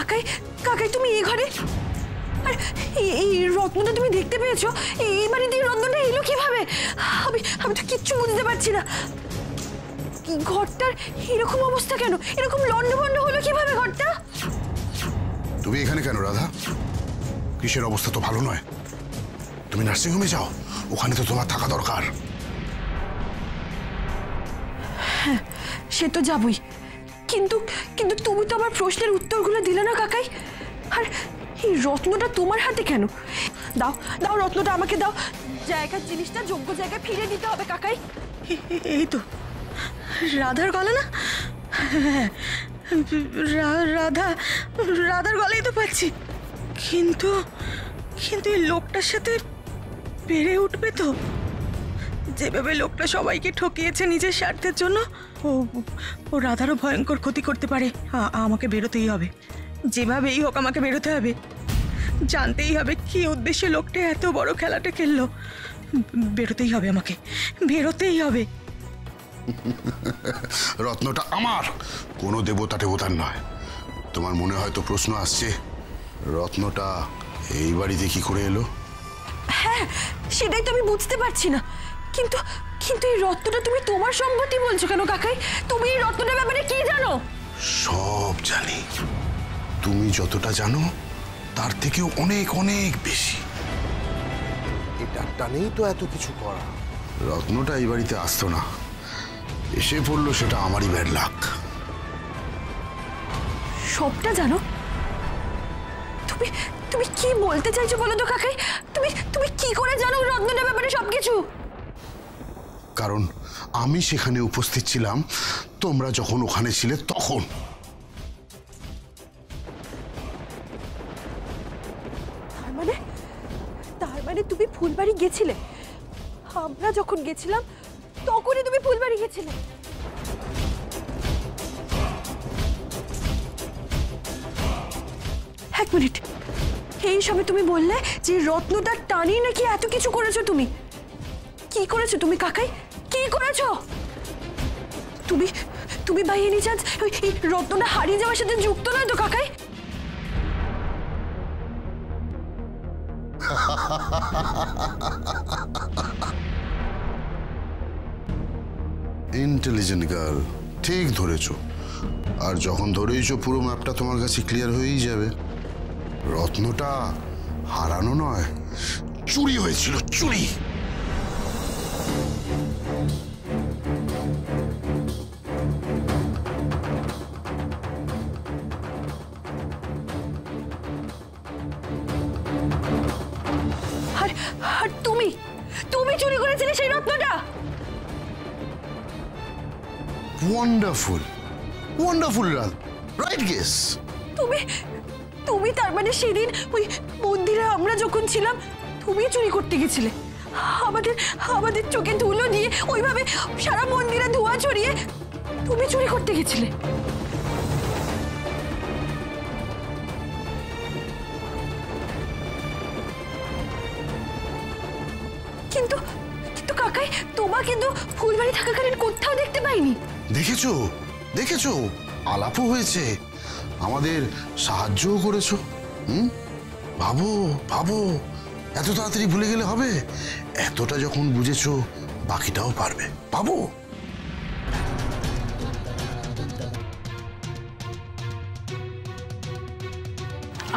কাকাই কাকাই তুমি এই ঘরে? আর এই রত্নটা তুমি দেখতে পেয়েছো? এই বাড়িতে রত্নটা এলো কিভাবে? আমি আমি তো কিচ্ছু বুঝতে পারছি না। ঘরটার এরকম অবস্থা কেন? এরকম লন্ডভন্ড হলো কিভাবে ঘরটা? তুমি এখানে কেন রাধা? কিসের অবস্থা তো ভালো নয়। তুমি নার্সিংহোমে যাও, ওখানে তো তোমার থাকা দরকার। হ্যাঁ সে তো যাবই, কিন্তু কিন্তু তুমি তো আমার প্রশ্নের উত্তরগুলো দিলে না কাকাই। আর এই রত্নটা তোমার হাতে কেন? দাও দাও রত্নটা আমাকে দাও। জায়গার জিনিসটা যোগ্য জায়গায় ফিরে দিতে হবে কাকাই। এই তো রাধার গলা না? রাধার গলাই তো পাচ্ছি, কিন্তু কিন্তু এই লোকটার সাথে পেরে উঠবে তো? যেভাবে লোকটা সবাইকে ঠকিয়েছে নিজের স্বার্থের জন্য, ও রাধারও ভয়ঙ্কর ক্ষতি করতে পারে। আমাকে বেরোতেই হবে, যেভাবেই হোক আমাকে বেরোতে হবে। জানতেই হবে কি উদ্দেশ্যে লোকটা এত বড় খেলাটা খেললো। বেরোতেই হবে, আমাকে বেরোতেই হবে। রত্নটা আমার, কোনো দেবতা টেবতার নয়। তোমার মনে হয়তো প্রশ্ন আসছে, রত্নটা এই বাড়িতে কি করে এলো? হ্যাঁ সেটাই তো আমি বুঝতে পারছি না। কিন্তু কিন্তু এই রত্নটা তুমি তোমার সম্পত্তি বলছো কেন কাকাই? তুমি এই রত্নটার ব্যাপারে কি জানো? সব জানি। তুমি যতটা জানো তার থেকেও অনেক অনেক বেশি। এটার টানেই তো এত কিছু করা। রত্নটা এই বাড়িতে আসতো না, এসে পড়লো, সেটা আমারই ব্যাড লাক। সবটা জানো? তুমি তুমি কি বলতে চাইছো বলো তো কাকাই? তুমি তুমি কি করে জানো রত্নটার ব্যাপারে সবকিছু? কারণ আমি সেখানে উপস্থিত ছিলাম তোমরা যখন ওখানে ছিলে তখন। তার মানে তুমি ফুলবাড়ি গেছিলে? আমরা যখন গেছিলাম তখনই তুমি ফুলবাড়ি গেছিলে? এক মিনিট, এই সময় তুমি বললে যে রত্নটার টানি নাকি এত কিছু করেছো। তুমি কি করেছো তুমি কাকাই? কি করেছো তুমি? তুমি বাই এনি চান্স এই রত্নটা হারিয়ে যাওয়ার সাথে যুক্ত নয় তো কাকাই? ইন্টেলিজেন্ট গার্ল, ঠিক ধরেছো। আর যখন ধরেইছো পুরো ম্যাপটা তোমার কাছে ক্লিয়ার হয়েই যাবে। রত্নটা হারানো নয়, চুরি হয়েছিল, চুরি। আর তুমি তুমি চুরি করেছিলে সেই রত্নটা? ওয়ান্ডারফুল, ওয়ান্ডারফুল রাত, রাইট গেস। তুমি তুমি তার মানে সেদিন ওই মন্দিরে আমরা যখন ছিলাম তুমি চুরি করতে গেছিলে? আমাদের আমাদের চোখে ধুলো দিয়ে ওইভাবে সারা মন্দিরে ধোঁয়া ছড়িয়ে তুমি চুরি করতে গেছিলে? কিন্তু কিন্তু কাকাই তোমাকে কিন্তু ফুলবাড়ি থাকাকালীন কোথাও দেখতে পাইনি। দেখেছো দেখেছো, আলাপও হয়েছে, আমাদের সাহায্যও করেছো। ভাবো ভাবো, এত তাড়াতাড়ি ভুলে গেলে হবে? এতটা যখন বুঝেছো বাকিটাও পারবে, ভাবো।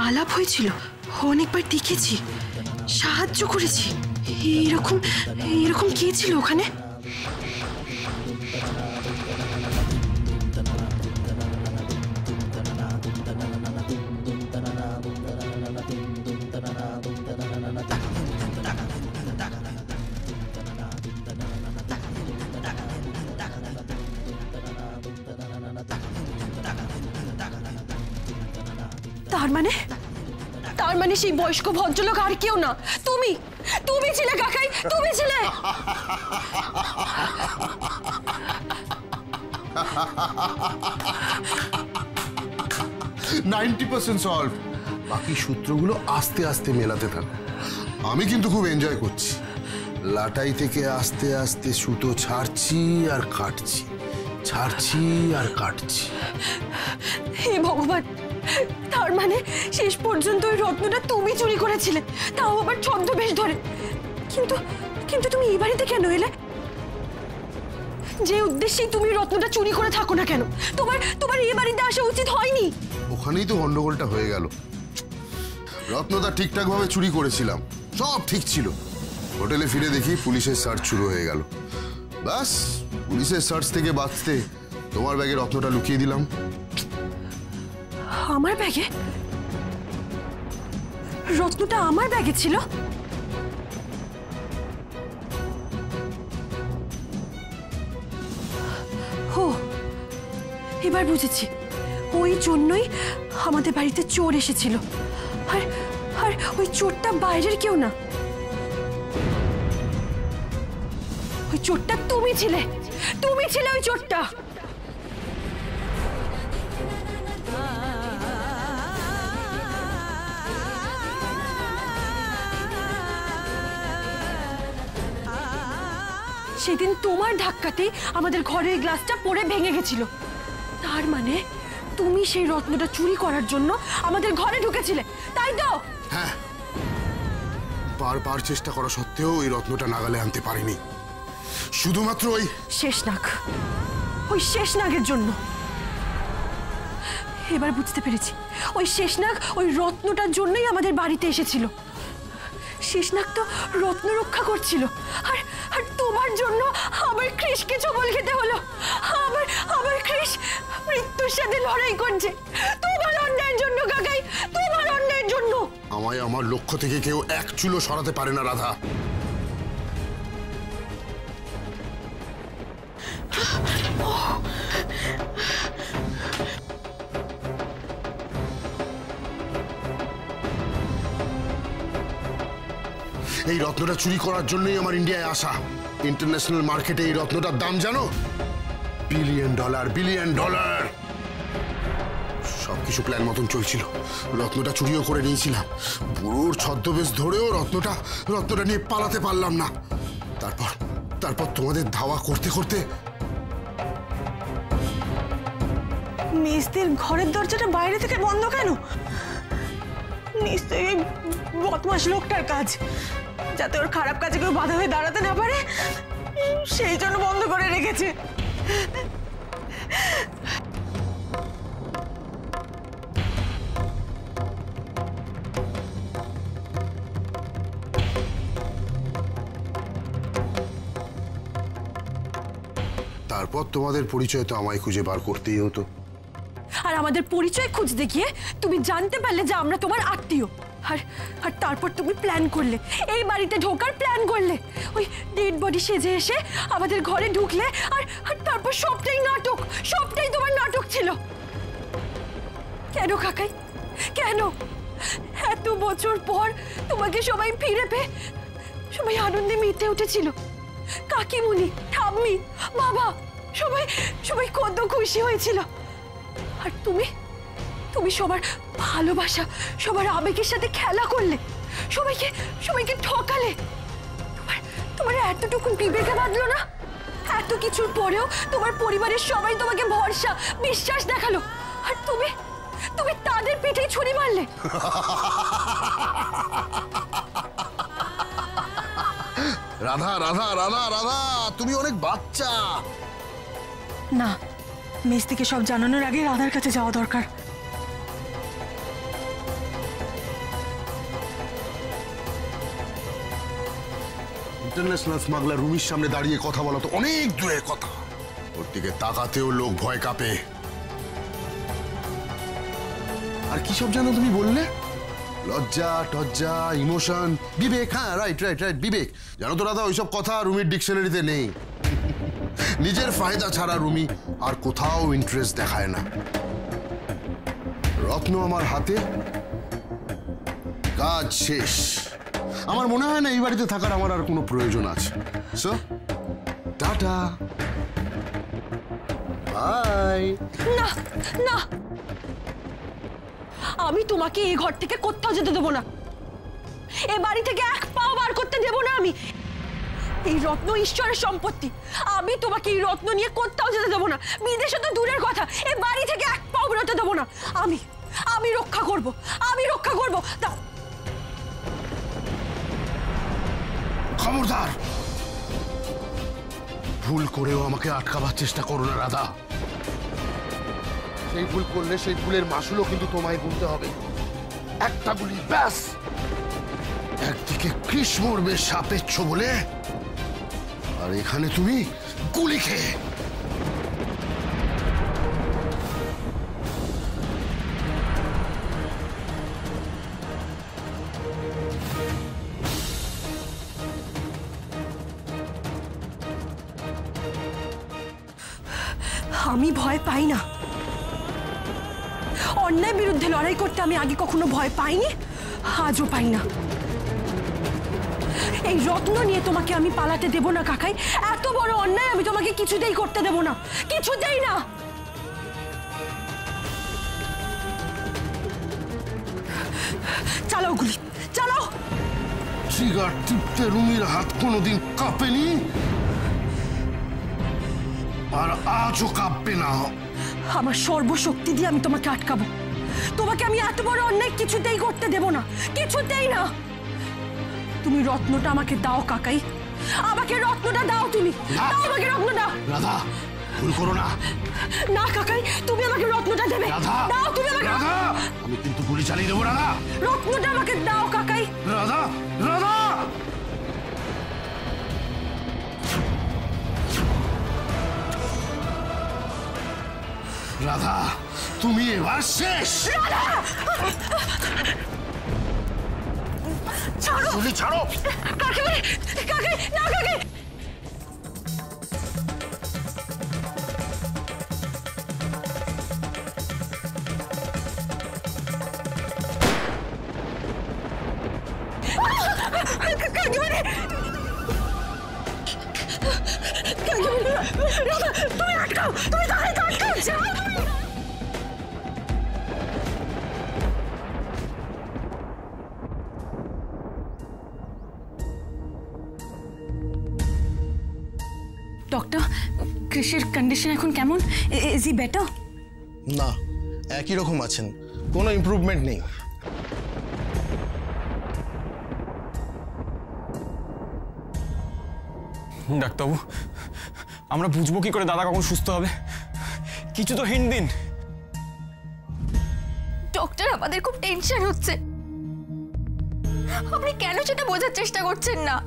আলাপ হয়েছিল, অনেকবার দেখেছি, সাহায্য করেছি। এরকম এরকম কে ছিল ওখানে? তার মানে সেই বয়স্ক ভদ্রলোক আর কেউ না, তুমি তুমি ছিলে কাকাই, তুমি ছিলে। 90% সলভ, বাকি সূত্রগুলো আস্তে আস্তে মেলাতে থাকো। আমি কিন্তু খুব এনজয় করছি। লাটাই থেকে আস্তে আস্তে সুতো ছাড়ছি আর কাটছি, ছাড়ছি আর কাটছি। হে ভগবান, তার মানে শেষ পর্যন্ত ওই রত্নটা তুমি চুরি করেছিলে, তাও আবার ছদ্মবেশ ধরে। কিন্তু কিন্তু তুমি এই বাড়িতে কেন এলে? যে উদ্দেশ্যেই তুমি রত্নটা চুরি করে থাকো না কেন, তোমার তোমার এই বাড়িতে আসা উচিত হয়নি। ওখানেই তো গন্ডগোলটা হয়ে গেল। রত্নটা ঠিকঠাক ভাবে চুরি করেছিলাম, সব ঠিক ছিল। হোটেলে ফিরে দেখি পুলিশের সার্চ শুরু হয়ে গেল। ব্যাস, পুলিশের সার্চ থেকে বাঁচতে তোমার ব্যাগে রত্নটা লুকিয়ে দিলাম। আমার ব্যাগে? রত্নটা আমার ব্যাগে ছিল? ও, এবার বুঝেছি, ওই জন্যই আমাদের বাড়িতে চোর এসেছিল। আর আর ওই চোরটা বাইরের কেউ না, ওই চোরটা তুমি ছিলে। তুমি ছিলে ওই চোরটা। সেদিন তোমার ধাক্কাতেই আমাদের ঘরের গ্লাসটা পড়ে ভেঙে গেছিল। তার মানে তুমি সেই রত্নটা চুরি করার জন্য আমাদের ঘরে ঢুকেছিলে, তাই তো? হ্যাঁ, বারবার চেষ্টা করা সত্ত্বেও ওই রত্নটা নাগালে আনতে পারিনি, শুধুমাত্র ওই শেষনাগ, ওই শেষনাগের জন্য। এবার বুঝতে পেরেছি, ওই শেষনাগ ওই রত্নটার জন্যই আমাদের বাড়িতে এসেছিল। শেষনাগ তো রত্ন রক্ষা করছিল, আর আর তোমার জন্য আমার কৃষকে ছবল খেতে হলো। আমার কৃষ মৃত্যুর সাথে লড়াই করছে তোমার অন্যায়ের জন্য কাকাই, তোমার অন্যায়ের জন্য। আমায় আমার লক্ষ্য থেকে কেউ এক চুলো সরাতে পারে না রাধা। এই রত্নটা চুরি করার জন্যই আমার ইন্ডিয়ায় আসা। ইন্টারন্যাশনাল মার্কেটে এই রত্নটার দাম জানো? $1 বিলিয়ন। সবকিছু প্ল্যান মতন চলছিল। রত্নটা চুরিও করে নিয়েছিলাম। বুড়োর ছদ্মবেশ ধরেও রত্নটা নিয়ে পালাতে পারলাম না। তারপর তোমাদের ধাওয়া করতে করতে মেজদের ঘরের দরজাটা বাইরে থেকে বন্ধ কেন? নিশ্চয়ই ওই বদমাশ লোকটার কাজ, যাতে ওর খারাপ কাজে কেউ বাধা হয়ে দাঁড়াতে না পারে, সেই জন্য বন্ধ করে রেখেছে। তারপর তোমাদের পরিচয় তো আমায় খুঁজে বার করতেই হতো। আর আমাদের পরিচয় খুঁজতে গিয়ে তুমি জানতে পারলে যে আমরা তোমার আত্মীয়। আর আর তারপর তুমি প্ল্যান করলে, এই বাড়িতে ঢোকার প্ল্যান করলে। ওই ডেড বডি সেজে এসে আমাদের ঘরে ঢুকলে, আর আর তারপর সবটাই নাটক, সবটাই তোমার নাটক ছিল। কেন কাকাই, কেন? এত বছর পর তোমাকে সবাই ফিরে পেয়ে সবাই আনন্দে মেতে উঠেছিল। কাকিমুনি, ঠাম্মি, বাবা, সবাই কত খুশি হয়েছিল। আর তুমি তুমি সবার ভালোবাসা, সবার আবেগের সাথে খেলা করলে, সবাইকে ঠকালে। তোমার এতটুকু বিবেকে বাঁধলো না? এত কিছুর পরেও তোমার পরিবারের সবাই তোমাকে ভরসা, বিশ্বাস দেখালো, আর তুমি তাদের পিঠে ছুরি মারলে। রাধা রাধা রাধা রাধা, তুমি অনেক বাচ্চা। না, মেজদিকে সব জানানোর আগে রাধার কাছে যাওয়া দরকার। ইন্টারন্যাশনাল স্মাগলার রুমির সামনে দাঁড়িয়ে কথা বলা তো অনেক দূরের কথা, ওর দিকে তাকাতেও লোক ভয় কাঁপে। আর কি সব জানো তুমি বললে? লজ্জা টজ্জা, ইমোশন, বিবেক। হ্যাঁ, রাইট, বিবেক। জানো তো রাধা, ওইসব কথা রুমির ডিকশনারিতে নেই। নিজের ফায়দা ছাড়া রুমি আর কোথাও ইন্টারেস্ট দেখায় না। রত্ন আমার হাতে, কাজ শেষ। আমার মনে হয় না এই বাড়িতে থাকার আমার আর কোনো প্রয়োজন আছে। So tata, bye. না না, আমি তোমাকে এই ঘর থেকে কোথাও যেতে দেবো না। এই বাড়ি থেকে এক পাও বার করতে দেবো না আমি। এই রত্ন ঈশ্বরের সম্পত্তি। আমি তোমাকে এই রত্ন নিয়ে কোথাও যেতে দেবো না। বিদেশে তো দূরের কথা, এই বাড়ি থেকে এক পাও বেরোতে দেবো না। আমি রক্ষা করব, আমি রক্ষা করব। দাও। খবরদার, ভুল করেও আমাকে আটকাবার চেষ্টা করো না রাধা। সেই ভুল করলে সেই ভুলের মাসুলও কিন্তু তোমায় গুনতে হবে। একটা গুলি ব্যাস। একদিকে কৃষ মরবে সাপেচ্ছ বলে, আর এখানে তুমি গুলি খেয়ে। আমি ভয় পাই না। অন্যায়ের বিরুদ্ধে লড়াই করতে আমি আগে কখনো ভয় পাইনি, আজও পাই না। এই রত্ন নিয়ে তোমাকে আমি পালাতে দেব না কাকাই। এত বড় অন্যায় আমি তোমাকে কিছুতেই করতে দেব না, কিছুতেই না। চালাও গুলি, চালাও। ট্রিগার টিপতে রুমির হাত কোনোদিন কাঁপেনি, আর আজও কাঁপবে না। আমার সর্বশক্তি দিয়ে আমি তোমাকে আটকাবো। তোমাকে আমি এত বড় অন্যায় কিছুতেই করতে দেব না, কিছুতেই না। তুমি রত্নটা আমাকে দাও কাকাই, আমাকে রত্নটা দাও। তুমি দাও আমাকে রত্নটা। রাধা, ভুল করো না। না কাকাই, তুমি আমাকে রত্নটা দেবে। রাধা, দাও তুমি আমাকে। রাধা, আমি কিন্তু গুলি চালিয়ে দেবো। রাধা, রত্নটা আমাকে দাও কাকাই। রাধা, রাধা। রাধা, তুমি এবার শেষ। ছাড়ো গুলি ছাড়ো। কাকাই, কাকাই, না কাকাই। কাকিমণি, কাকিমণি, রাধা, তুমি আটকাও, তুমি কাকাইকে আটকাও। যাও তুমি। ডক্টর, কৃষির কন্ডিশন এখন কেমন? Is he better? না, একই রকম আছেন, কোনো ইমপ্রুভমেন্ট নেই। ডাক্তারবাবু, আমরা বুঝবো কি করে দাদা কখন সুস্থ হবে? কিছু তো হিন্ট দিন। ডক্টর, আমাদের খুব টেনশন হচ্ছে। আপনি কেন সেটা বোঝার চেষ্টা করছেন না?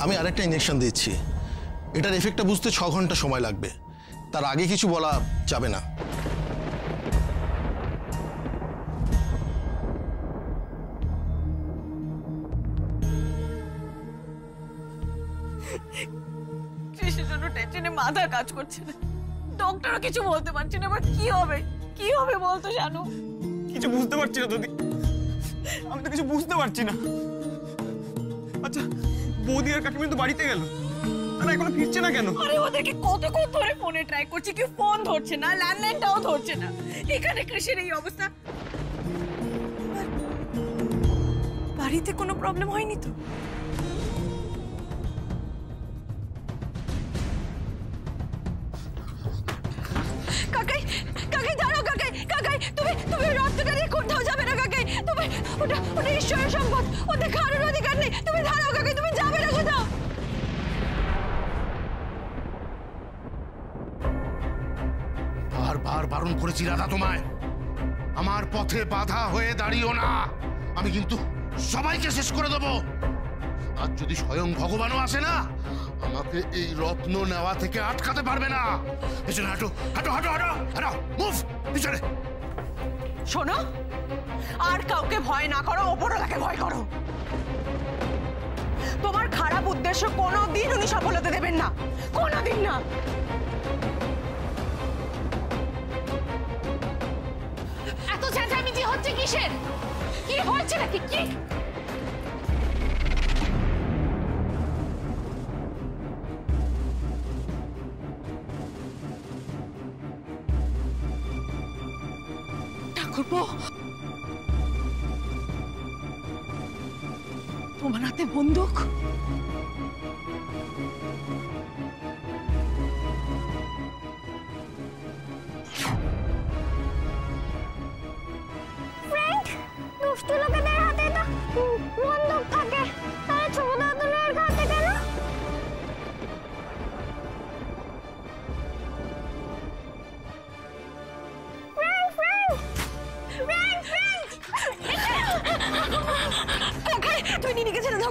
আমি আরেকটা ইঞ্জেকশন দিচ্ছি, এটার এফেক্টটা বুঝতে 6 ঘন্টা সময় লাগবে। তার আগে কিছু বলা যাবে না। কৃষির জন্য টেনশনে মাথা কাজ করছে না। ডক্টরও কিছু বলতে পারছে না। এবার কি হবে, কি হবে বলতো জানো? কিছু বুঝতে পারছি না দিদি, আমি তো কিছু বুঝতে পারছি না। আচ্ছা, বৌদি আর কাকিমা তো বাড়িতে গেল, তারা এখনো ফিরছে না কেন? আরে ওদেরকে কতক্ষণ ধরে ফোনে ট্রাই করছি, কি ফোন ধরছে না, ল্যান্ডলাইনটাও ধরছে না। এখানে কৃষির এই অবস্থা। বাড়িতে কোনো প্রবলেম হয়নি তো? কাকাই, কাকাই দাঁড়াও। কাকাই, কাকাই, তুমি তুমি রত্নটা নিয়ে কোথাও যাবে না কাকাই। তুমি ওটা ওটা ঈশ্বরের সম্পদ, ওতে কারোর অধিকার নেই। তুমি দাঁড়াও কাকাই, তুমি যাবে না কোথাও। বারবার বারণ করেছি রাধা তোমায়, আমার পথে বাধা হয়ে দাঁড়িও না। আমি কিন্তু সবাইকে শেষ করে দেবো। আর যদি স্বয়ং ভগবানও আসে না, আমাকে এই রত্ন নেওয়া থেকে আটকাতে পারবে না। পিছনে হাঁটো, হাঁটো, হাঁটো, হাঁটো, হাঁটো, মুভ পিছনে। শোনো, আর কাউকে ভয় না করো, ওপরওয়ালাকে ভয় করো। তোমার খারাপ উদ্দেশ্য কোনোদিন উনি সফল হতে দেবেন না, কোনোদিন না। এত চেঁচামেচি হচ্ছে কিসের? কি হচ্ছে নাকি? কি ঠাকুরপো, তোমার হাতে বন্দুক?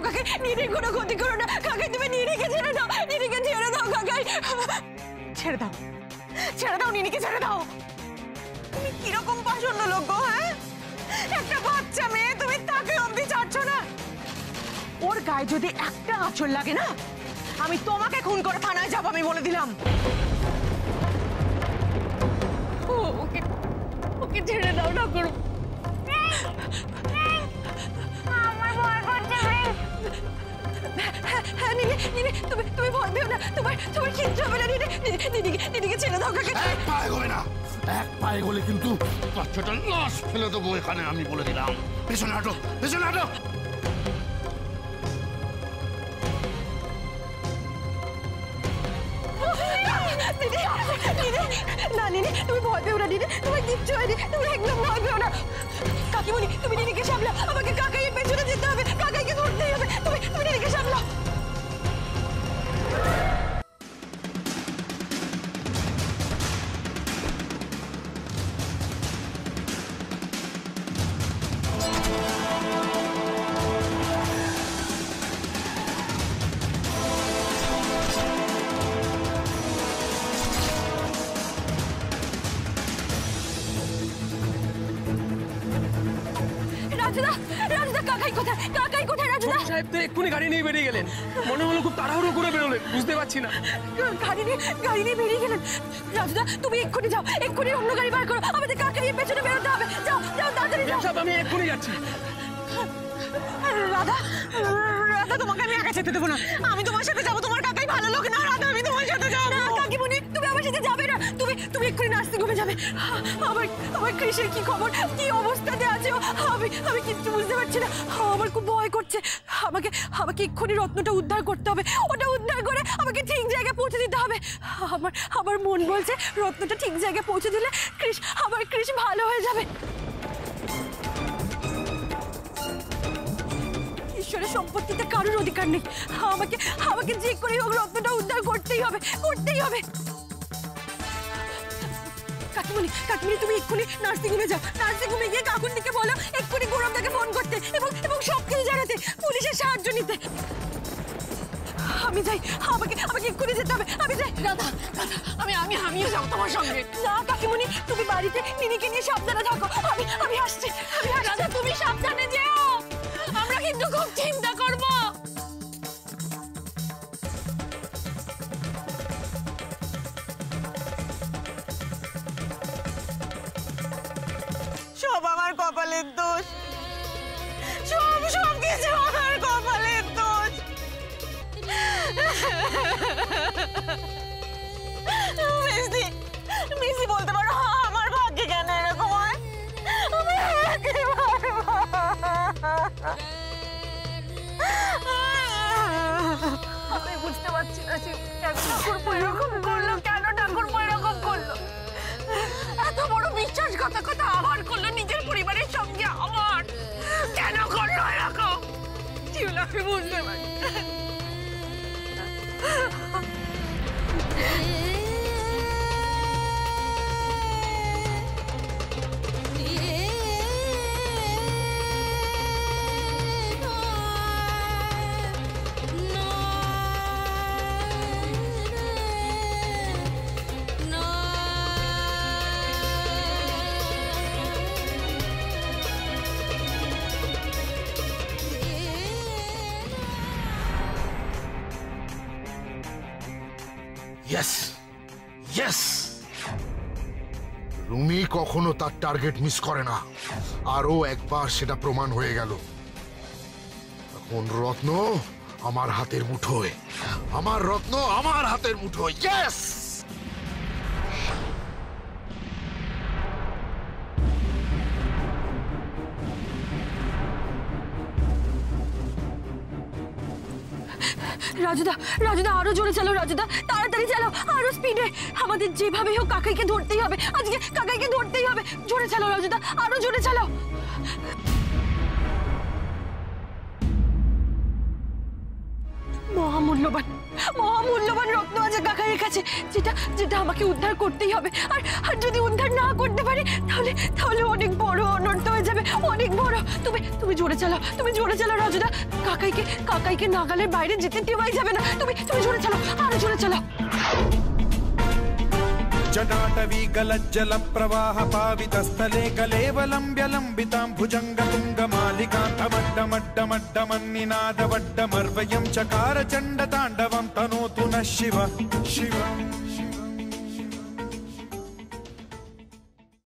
দাও কাকাই, নিরির কোনো ক্ষতি করো না কাকাই, তুমি নিরিকে ছেড়ে দাও, নিরিকে ছেড়ে দাও কাকাই। ছেড়ে দাও, ছেড়ে দাও, নিনিকে ছেড়ে দাও। তুমি কিরকম পাষণ্ড লোক গো, হ্যাঁ? একটা বাচ্চা মেয়ে, তুমি তাকে অবধি ছাড়ছো না। ওর গায়ে যদি একটা আঁচড় লাগে না, আমি তোমাকে খুন করে থানায় যাবো, আমি বলে দিলাম। ওকে ওকে ছেড়ে দাও না করো। আমার ভয় করছে প্রিন্স। হ্যাঁ নিনি, নিনি তুমি তুমি ভয় পেও না, তোমার তোমার কিচ্ছু হবে না নিনি, নিনিকে ছেড়ে দাও কাকাই। এক পায়ে গলে না, এক পায়ে গলে কিন্তু বাচ্চাটার লাশ ফেলে দেবো এখানে, আমি বলে দিলাম। পেছনে হাঁটো, পেছনে হাঁটো। না নিনি তুমি ভয় পেও না নিনি, তোমার কিচ্ছু হয়নি, তুমি একদম ভয় পেও না। কাকিমণি তুমি নিনিকে সামলাও, আমাকে কাকাইয়ের পেছনে যেতে হবে, কাকাইকে ধরতেই হবে, তুমি তুমি নিনিকে সামলাও। রাজুদা, রাজুদা কাকাই কোথায়, কাকাই কোথায় রাজুদা? সাহেব তো এক্ষুনি গাড়ি নিয়ে বেরিয়ে গেলেন, মনে হলো খুব তাড়াহুড়ো করে বেরোলেন, বুঝতে পারছি না। গাড়ি নিয়ে বেরিয়ে গেলেন। রাজুদা তুমি এক্ষুনি যাও, এক্ষুনি অন্য গাড়ি বার করো, আমাদের কাকাইয়ের পেছনে বেরোতে হবে। যাও যাও তাড়াতাড়ি যাও। সাহেব আমি এক্ষুনি যাচ্ছি। রাধা, রাধা তোমাকে আমি একা যেতে দেবো না, আমি তোমার সাথে যাবো। তোমার কাকাই ভালো লোক না রাধা, আমি তোমার সাথে যাবো। না কাকিমণি তুমি আমার সাথে যাবে না, তুমি তুমি এক্ষুনি নার্সিং হোমে যাবে। আমার আমার কৃষের কি খবর, কি অবস্থাতে আছে ও? আমি কিচ্ছু বুঝতে পারছি না, আমার খুব ভয় করছে। আমাকে আমাকে এক্ষুনি রত্নটা উদ্ধার করতে হবে, ওটা উদ্ধার করে আমাকে ঠিক জায়গায় পৌঁছে দিতে হবে। আমার আমার মন বলছে রত্নটা ঠিক জায়গায় পৌঁছে দিলে আমার কৃষ ভালো হয়ে যাবে। ঈশ্বরের সম্পত্তিতে কারোর অধিকার নেই, আমাকে আমাকে যে করে হোক রত্নটা উদ্ধার করতেই হবে, করতেই হবে। কাকিমণি কাকিমণি তুমি এক্ষুনি নার্সিং হোমে যাও, নার্সিং হোমে গিয়ে কাকুন্নিকে বলো এক্ষুনি গৌরবদাকে ফোন করতে এবং এবং সব কিছু জানাতে, পুলিশের সাহায্য নিতে। আমি যাই, আমাকে আমাকে এক্ষুনি যেতে হবে, আমি যাই। দাদা দাদা আমিও যাবো তোমার সঙ্গে। না কাকিমণি তুমি বাড়িতে নিনিকে নিয়ে সাবধানে থাকো, আমি আসছি। দাদা তুমি সাবধানে যেও, আমরা কিন্তু খুব চিন্তা করব। সব আমার কপালের দোষ, সব সব কিছু আমার কপালের দোষ। মিষ্টি, মিষ্টি বলতে পারো আমার ভাগ্যে কেন এরকম হয়? আমি বুঝতে পারছি না কেন ঠাকুরপো এরকম করলো, কেন ঠাকুরপো এরকম করলো? এত বড় বিশ্বাসঘাতকতা আবার করলো নিজের পরিবারের সঙ্গে, আমার কেন করলো এরকম? কি হলো আমি বুঝতে পারছি। Yes, yes. রুমি কখনো তার টার্গেট মিস করে না, আরও একবার সেটা প্রমাণ হয়ে গেল। এখন রত্ন আমার হাতের মুঠোয়, আমার রত্ন আমার হাতের মুঠোয়। ইয়েস। রাজুদা রাজুদা আরো জোরে চালাও, রাজুদা তাড়াতাড়ি চালাও, আরো স্পিডে। আমাদের যেভাবে হোক কাকাইকে ধরতেই হবে, আজকে কাকাইকে ধরতেই হবে। জোরে চালাও রাজুদা, আরো জোরে চালাও। মহামূল্যবান মহামূল্যবান রত্ন আছে কাকাইয়ের কাছে, যেটা যেটা আমাকে উদ্ধার করতেই হবে। আর আর যদি উদ্ধার না করতে পারি তাহলে তাহলে অনেক বড় অনর্থ হয়ে যাবে, অনেক বড়। তুমি তুমি জোরে চালাও, তুমি জোরে চালাও রাজুদা। কাকাইকে নাগালের বাইরে যেতে দেওয়াই যাবে না। তুমি তুমি জোরে চালাও, আরো জোরে চালাও। जटाटवी गलज्जल प्रवाह पावितस्थले कलेवलम्ब्य लम्बितां भुजङ्गतुङ्गमालिकान्तमड्डमड्डमड्डमन्निनादवड्डमर्वयं चकार चण्डताण्डवं तनोतु नः शिव शिवम्